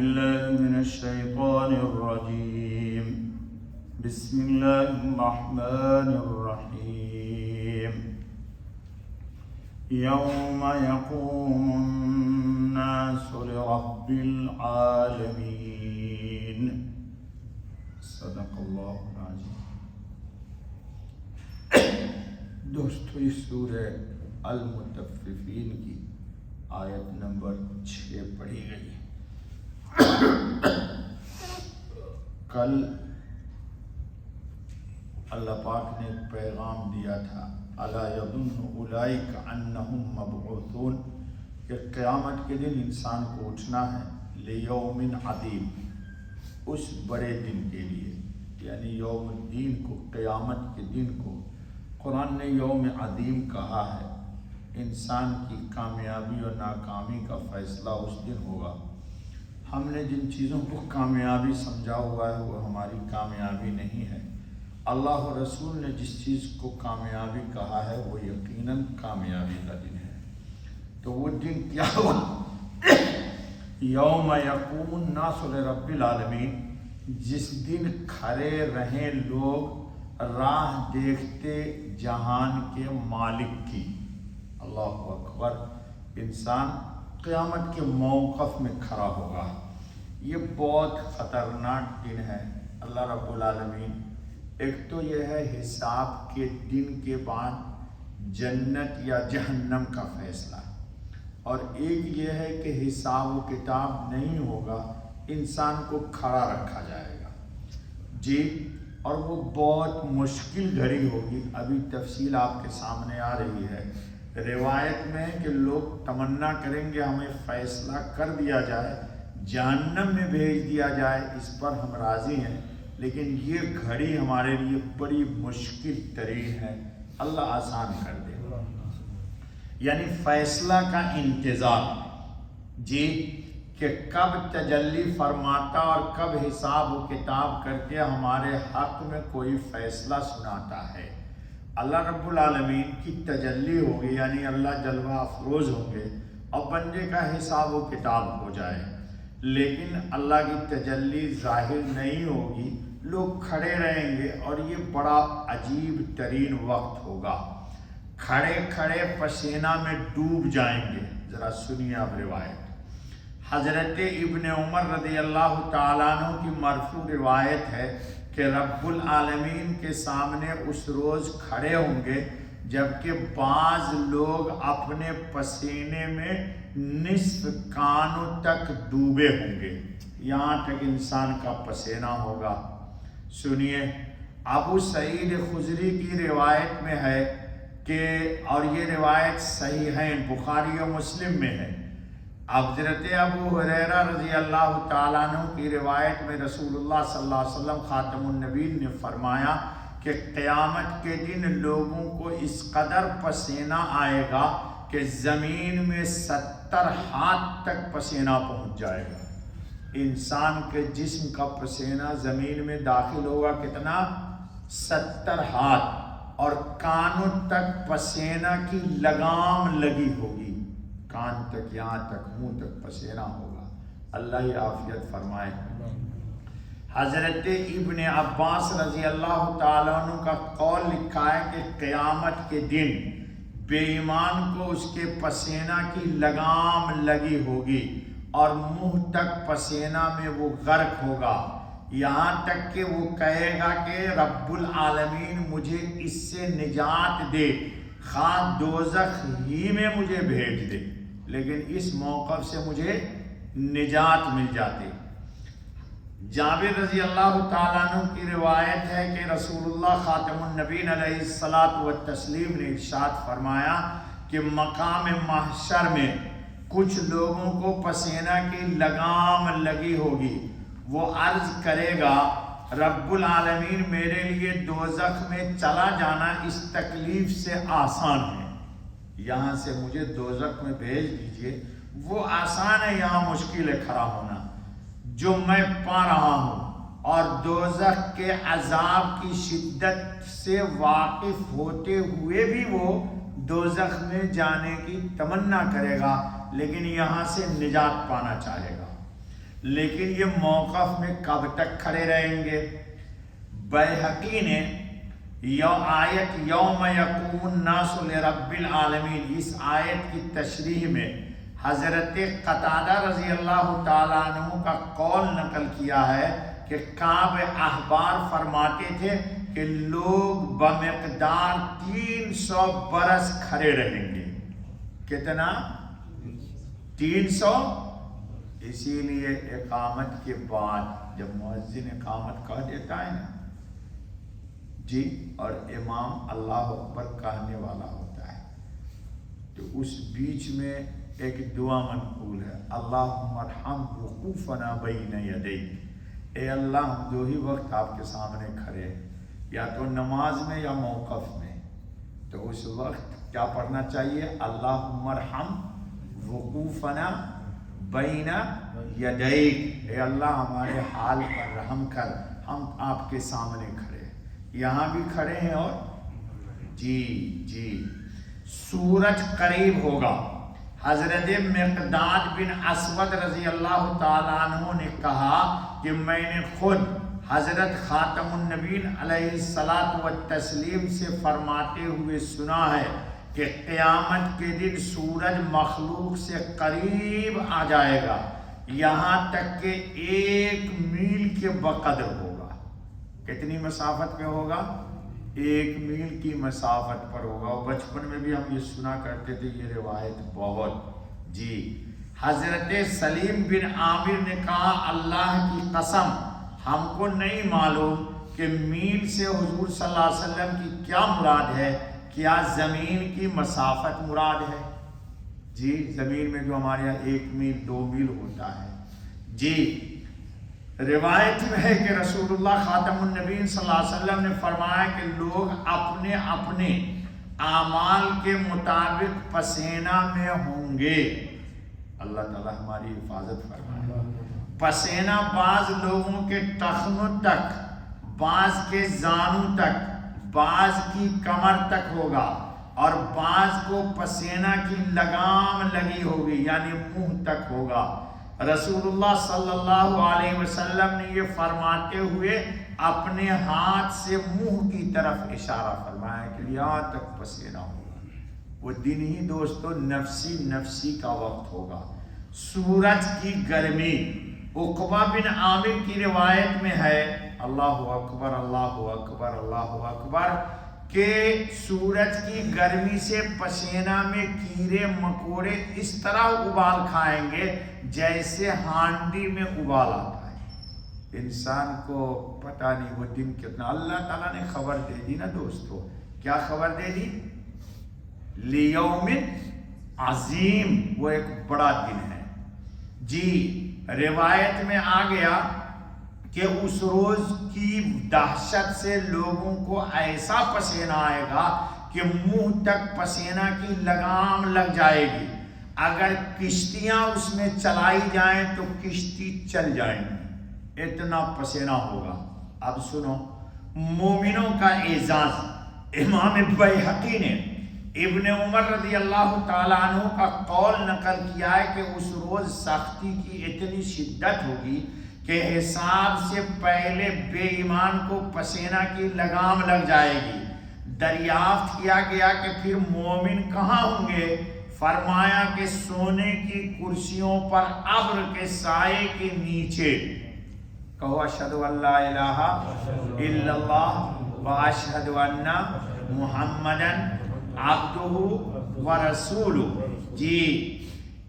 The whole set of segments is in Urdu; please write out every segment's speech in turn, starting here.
بالله من الشيطان الرجيم. بسم الله الرحمن الرحيم. يوم يقوم الناس لرب العالمين. صدق اللہ العظیم. دوستو اس سورہ المطففین کی آیت نمبر 6 پڑھی گئی ہے. کل اللہ پاک نے ایک پیغام دیا تھا، الا یظن اولئک انہم مبعوثون، کہ قیامت کے دن انسان کو اٹھنا ہے لیوم عظیم، اس بڑے دن کے لیے، یعنی یوم الدین کو، قیامت کے دن کو قرآن نے یوم عظیم کہا ہے. انسان کی کامیابی اور ناکامی کا فیصلہ اس دن ہوگا. ہم نے جن چیزوں کو کامیابی سمجھا ہوا ہے وہ ہماری کامیابی نہیں ہے. اللہ و رسول نے جس چیز کو کامیابی کہا ہے وہ یقیناً کامیابی کا دن ہے. تو وہ دن کیا ہوا؟ یوم یقوم الناس لرب العالمین، جس دن کھڑے رہیں لوگ راہ دیکھتے جہان کے مالک کی. اللہ اکبر. انسان قیامت کے موقف میں کھڑا ہوگا. یہ بہت خطرناک دن ہے. اللہ رب العالمین ایک تو یہ ہے حساب کے دن کے بعد جنت یا جہنم کا فیصلہ، اور ایک یہ ہے کہ حساب و کتاب نہیں ہوگا، انسان کو کھڑا رکھا جائے گا. جی، اور وہ بہت مشکل گھڑی ہوگی. ابھی تفصیل آپ کے سامنے آ رہی ہے. روایت میں ہے کہ لوگ تمنا کریں گے ہمیں فیصلہ کر دیا جائے، جہنم میں بھیج دیا جائے، اس پر ہم راضی ہیں، لیکن یہ گھڑی ہمارے لیے بڑی مشکل ترین ہے. اللہ آسان کر دے. یعنی فیصلہ کا انتظار، جی، کہ کب تجلی فرماتا اور کب حساب و کتاب کر کے ہمارے حق میں کوئی فیصلہ سناتا ہے. اللہ رب العالمین کی تجلی ہوگی، یعنی اللہ جلوہ افروز ہوں گے اور بندے کا حساب و کتاب ہو جائے. لیکن اللہ کی تجلی ظاہر نہیں ہوگی، لوگ کھڑے رہیں گے اور یہ بڑا عجیب ترین وقت ہوگا. کھڑے کھڑے پسینہ میں ڈوب جائیں گے. ذرا سنیے اب روایت. حضرت ابن عمر رضی اللہ تعالیٰ عنہ کی مرفوع روایت ہے کہ رب العالمین کے سامنے اس روز کھڑے ہوں گے جبکہ بعض لوگ اپنے پسینے میں نصف کانوں تک ڈوبے ہوں گے. یہاں تک انسان کا پسینہ ہوگا. سنیے، ابو سعید خضری کی روایت میں ہے کہ، اور یہ روایت صحیحین بخاری و مسلم میں ہے، حضرت ابو ہریرہ رضی اللہ تعالیٰ عنہ کی روایت میں رسول اللہ صلی اللہ علیہ وسلم خاتم النبیین نے فرمایا کہ قیامت کے دن لوگوں کو اس قدر پسینہ آئے گا کہ زمین میں 70 ہاتھ تک پسینہ پہنچ جائے گا. انسان کے جسم کا پسینہ زمین میں داخل ہوگا کتنا؟ 70 ہاتھ. اور کانوں تک پسینہ کی لگام لگی ہوگی. کان تک، یہاں تک، منہ تک پسینہ ہوگا. اللہ ہی عافیت فرمائے. حضرت ابن عباس رضی اللہ تعالیٰ عنہ کا قول لکھا ہے کہ قیامت کے دن بے ایمان کو اس کے پسینہ کی لگام لگی ہوگی اور منہ تک پسینہ میں وہ غرق ہوگا، یہاں تک کہ وہ کہے گا کہ رب العالمین مجھے اس سے نجات دے، خواہ دوزخ ہی میں مجھے بھیج دے، لیکن اس موقف سے مجھے نجات مل جاتی. جابر رضی اللہ تعالیٰ عنہ کی روایت ہے کہ رسول اللہ خاتم النبیین علیہ الصلاۃ والتسلیم نے ارشاد فرمایا کہ مقام محشر میں کچھ لوگوں کو پسینہ کی لگام لگی ہوگی. وہ عرض کرے گا رب العالمین میرے لیے دوزخ میں چلا جانا اس تکلیف سے آسان ہے، یہاں سے مجھے دوزخ میں بھیج دیجئے، وہ آسان ہے، یہاں مشکل ہے کھڑا ہونا جو میں پا رہا ہوں. اور دوزخ کے عذاب کی شدت سے واقف ہوتے ہوئے بھی وہ دوزخ میں جانے کی تمنا کرے گا، لیکن یہاں سے نجات پانا چاہے گا. لیکن یہ موقف میں کب تک کھڑے رہیں گے؟ بیہقی نے آیت یوم یقوم الناس لرب العالمین، اس آیت کی تشریح میں حضرت قتادہ رضی اللہ تعالیٰ عنہ کا قول نقل کیا ہے کہ کعب احبار فرماتے تھے کہ لوگ بمقدار 300 برس کھڑے رہیں گے۔ کتنا؟ 300۔ اسی لیے اقامت کے بعد جب مؤذن اقامت کہہ دیتا ہے نا جی، اور امام اللہ اکبر کہنے والا ہوتا ہے، تو اس بیچ میں ایک دعا منقول ہے، اللہم ارحم وقوفنا بین یدیک، اے اللہ ہم دو ہی وقت آپ کے سامنے کھڑے ہیں، یا تو نماز میں یا موقف میں، تو اس وقت کیا پڑھنا چاہیے؟ اللہم ارحم وقوفنا بین یدیک، اے اللہ ہمارے حال پر رحم کر، ہم آپ کے سامنے کھڑے ہیں، یہاں بھی کھڑے ہیں، اور جی سورج قریب ہوگا۔ حضرت مقداد بن اسود رضی اللہ تعالیٰ عنہ نے کہا کہ میں نے خود حضرت خاتم النبیین علیہ الصلاۃ والتسلیم سے فرماتے ہوئے سنا ہے کہ قیامت کے دن سورج مخلوق سے قریب آ جائے گا، یہاں تک کہ 1 میل کے بقدر ہوگا۔ کتنی مسافت پہ ہوگا؟ 1 میل کی مسافت پر ہوگا۔ اور بچپن میں بھی ہم یہ سنا کرتے تھے یہ روایت بہت جی۔ حضرت سلیم بن عامر نے کہا اللہ کی قسم ہم کو نہیں معلوم کہ میل سے حضور صلی اللہ علیہ وسلم کی کیا مراد ہے، کیا زمین کی مسافت مراد ہے؟ جی زمین میں جو ہمارے یہاں 1 میل 2 میل ہوتا ہے جی۔ روایت میں ہے کہ رسول اللہ خاتم النبیین صلی اللہ علیہ وسلم نے فرمایا کہ لوگ اپنے اپنے اعمال کے مطابق پسینہ میں ہوں گے، اللہ تعالی ہماری حفاظت فرمائے۔ پسینہ بعض لوگوں کے ٹخنوں تک، بعض کے زانوں تک، بعض کی کمر تک ہوگا، اور بعض کو پسینہ کی لگام لگی ہوگی یعنی منہ تک ہوگا۔ رسول اللہ صلی اللہ علیہ وسلم نے یہ فرماتے ہوئے اپنے ہاتھ سے منہ کی طرف اشارہ فرمایا کہ یہاں تک پسینہ ہوگا۔ وہ دن ہی دوستو نفسی نفسی کا وقت ہوگا، سورج کی گرمی۔ عقبہ بن عامر کی روایت میں ہے اللہ اکبر اللہ اکبر اللہ اکبر کہ سورج کی گرمی سے پسینہ میں کیڑے مکوڑے اس طرح ابال کھائیں گے جیسے ہانڈی میں ابال آتا ہے۔ انسان کو پتہ نہیں وہ دن کتنا، اللہ تعالیٰ نے خبر دے دی نا دوستو۔ کیا خبر دے دی؟ لیوم عظیم، وہ ایک بڑا دن ہے جی۔ روایت میں آ گیا کہ اس روز کی دہشت سے لوگوں کو ایسا پسینہ آئے گا کہ منہ تک پسینہ کی لگام لگ جائے گی، اگر کشتیاں اس میں چلائی جائیں تو کشتی چل جائیں گی، اتنا پسینہ ہوگا۔ اب سنو مومنوں کا اعزاز۔ امام بیہقی نے ابن عمر رضی اللہ تعالیٰ عنہ کا قول نقل کیا ہے کہ اس روز سختی کی اتنی شدت ہوگی کہ حساب سے پہلے بے ایمان کو پسینہ کی لگام لگ جائے گی۔ دریافت کیا گیا کہ پھر مومن کہاں ہوں گے؟ فرمایا کہ سونے کی کرسیوں پر ابر کے سائے کے نیچے۔ کہو اشہد ان لا الہ الا اللہ و اشہد ان محمدن عبدہ و رسولہ جی۔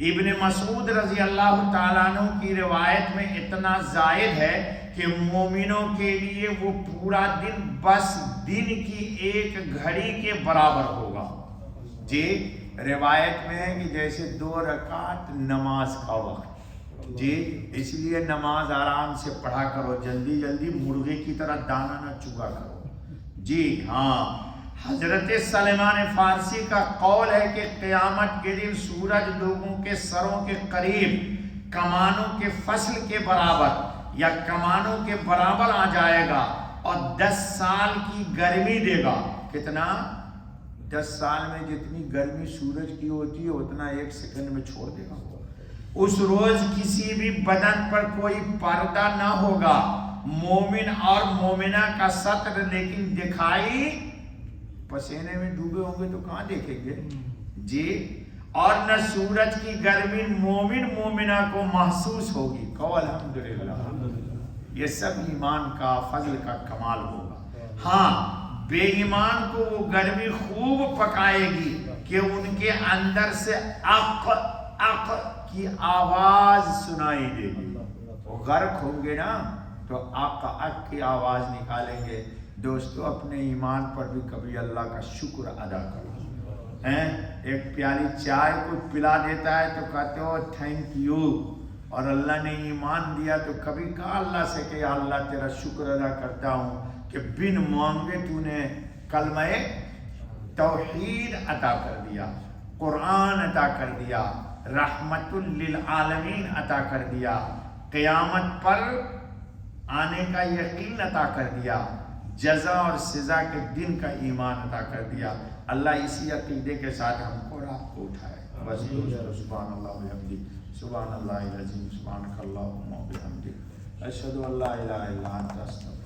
ابن مسعود رضی اللہ تعالیٰ عنہ کی روایت میں اتنا زائد ہے کہ مومنوں کے لیے وہ پورا دن بس دن کی 1 گھڑی کے برابر ہوگا جی۔ روایت میں ہے کہ جیسے 2 رکعت نماز کا وقت جی، اس لیے نماز آرام سے پڑھا کرو، جلدی جلدی مرغے کی طرح دانہ نہ چگا کرو جی ہاں۔ حضرت سلیمان فارسی کا قول ہے کہ قیامت کے دن سورج لوگوں کے سروں کے قریب کمانوں کے فصل کے برابر یا کمانوں کے برابر آ جائے گا اور 10 سال کی گرمی دے گا۔ کتنا؟ 10 سال میں جتنی گرمی سورج کی ہوتی ہے اتنا 1 سیکنڈ میں چھوڑ دے گا۔ اس روز کسی بھی بدن پر کوئی پردہ نہ ہوگا، مومن اور مومنہ کا ستر لیکن دکھائی پسینے میں ڈوبے ہوں گے تو کہاں دیکھیں گے جی، اور نہ سورج کی گرمی مومن مومنہ کو محسوس ہوگی۔ کہو الحمدللہ۔ یہ سب ایمان کا فضل کا کمال ہوگا۔ ہاں بے ایمان کو وہ گرمی خوب پکائے گی کہ ان کے اندر سے اق اق کی آواز سنائی دے گی۔ وہ غرق ہوں گے نا تو اق اق کی آواز نکالیں گے۔ دوستو اپنے ایمان پر بھی کبھی اللہ کا شکر ادا کرو۔ ایک پیالی چائے کو پلا دیتا ہے تو کہتے ہو تھینک یو، اور اللہ نے ایمان دیا تو کبھی کہا اللہ سے کہ یا اللہ تیرا شکر ادا کرتا ہوں کہ بن مانگے تو نے کلمہ توحید عطا کر دیا، قرآن عطا کر دیا، رحمت للعالمین عطا کر دیا، قیامت پر آنے کا یقین عطا کر دیا، جزا اور سزا کے دن کا ایمان عطا کر دیا۔ اللہ اسی عقیدے کے ساتھ ہم کو اور آپ کو اٹھائے۔ بس سبحان اللہ وبحمدہ، سبحان اللہ العظیم، سبحانک اللہم وبحمدک، اشہد ان لا الہ الا انت استغفرک۔